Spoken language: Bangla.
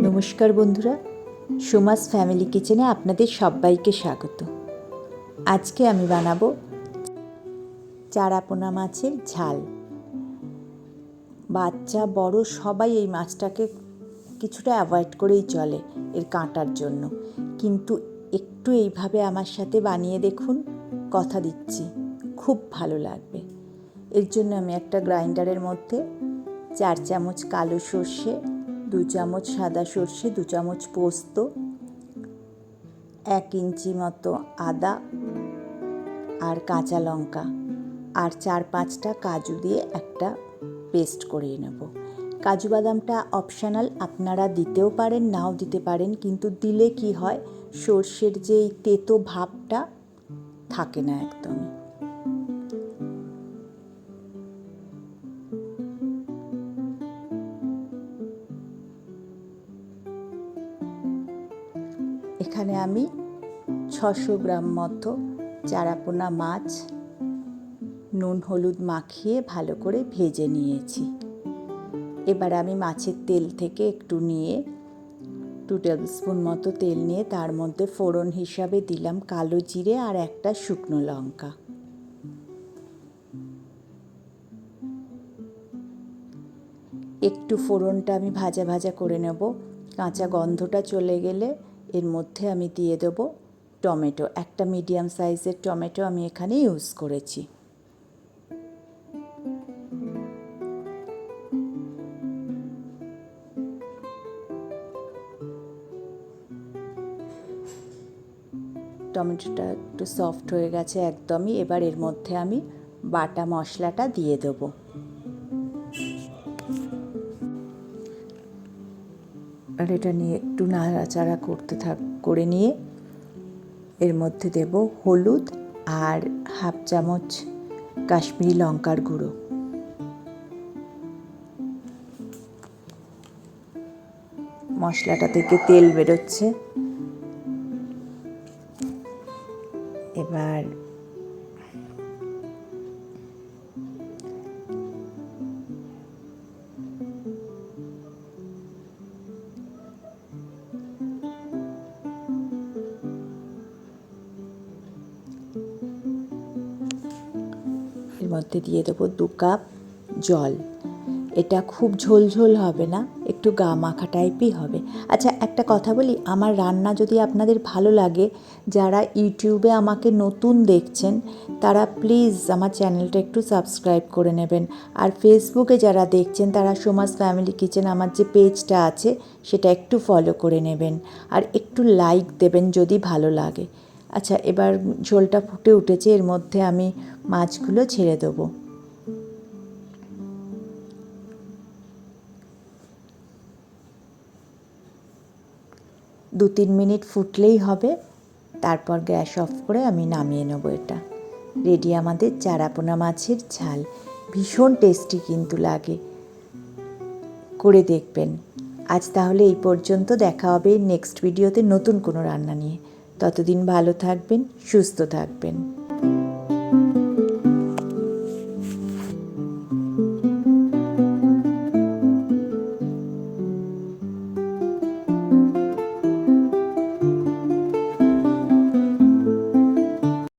নমস্কার বন্ধুরা, সোমাস ফ্যামিলি কিচেনে আপনাদের সবাইকে স্বাগত। আজকে আমি বানাবো চারাপোনা মাছের ঝাল। বাচ্চা বড় সবাই এই মাছটাকে কিছুটা অ্যাভয়েড করেই চলে এর কাঁটার জন্য, কিন্তু একটু এইভাবে আমার সাথে বানিয়ে দেখুন, কথা দিচ্ছি খুব ভালো লাগবে। এর জন্য আমি একটা গ্রাইন্ডারের মধ্যে 4 চামচ কালো সর্ষে, 2 চামচ সাদা সর্ষে, 2 চামচ পোস্ত, 1 ইঞ্চি মতো আদা আর কাঁচা লঙ্কা আর 4-5টা কাজু দিয়ে একটা পেস্ট করে নেব। কাজু বাদামটা অপশনাল, আপনারা দিতেও পারেন নাও দিতে পারেন, কিন্তু দিলে কি হয়, সর্ষের যেই তেতো ভাবটা থাকে না একদমই। এখানে আমি 600 গ্রাম মতো চারাপোনা মাছ নুন হলুদ মাখিয়ে ভালো করে ভেজে নিয়েছি। এবার আমি মাছের তেল থেকে একটু নিয়ে 2 টেবিল স্পুন মতো তেল নিয়ে তার মধ্যে ফোড়ন হিসাবে দিলাম কালো জিরে আর একটা শুকনো লঙ্কা। একটু ফোড়নটা আমি ভাজা ভাজা করে নেব। কাঁচা গন্ধটা চলে গেলে এর মধ্যে আমি দিয়ে দেবো টমেটো। একটা মিডিয়াম সাইজের টমেটো আমি এখানে ইউজ করেছি। টমেটোটা একটু সফট হয়ে গেছে একদমই। এবার এর মধ্যে আমি বাটা মশলাটা দিয়ে দেবো। আর এটা নিয়ে একটু নাড়াচাড়া করে নিয়ে এর মধ্যে দেব হলুদ আর হাফ চামচ কাশ্মীরি লঙ্কার গুঁড়ো। মশলাটা থেকে তেল বেরোচ্ছে। এবার এর মধ্যে দিয়ে দেবো 2 কাপ জল। এটা খুব ঝোল হবে না, একটু গা মাখা টাইপই হবে। আচ্ছা, একটা কথা বলি, আমার রান্না যদি আপনাদের ভালো লাগে, যারা ইউটিউবে আমাকে নতুন দেখছেন তারা প্লিজ আমার চ্যানেলটা একটু সাবস্ক্রাইব করে নেবেন। আর ফেসবুকে যারা দেখছেন তারা সোমাস ফ্যামিলি কিচেন আমার যে পেজটা আছে সেটা একটু ফলো করে নেবেন আর একটু লাইক দেবেন যদি ভালো লাগে। আচ্ছা, এবার ঝোলটা ফুটে উঠেছে, এর মধ্যে আমি মাছগুলো ছেড়ে দেবো। দু 3 মিনিট ফুটলেই হবে, তারপর গ্যাস অফ করে আমি নামিয়ে নেব। এটা রেডি আমাদের চারাপোনা মাছের ঝাল। ভীষণ টেস্টি কিন্তু লাগে, করে দেখবেন। আজ তাহলে এই পর্যন্ত, দেখা হবে নেক্সট ভিডিওতে নতুন কোনো রান্না নিয়ে। ততদিন ভালো থাকবেন, সুস্থ থাকবেন।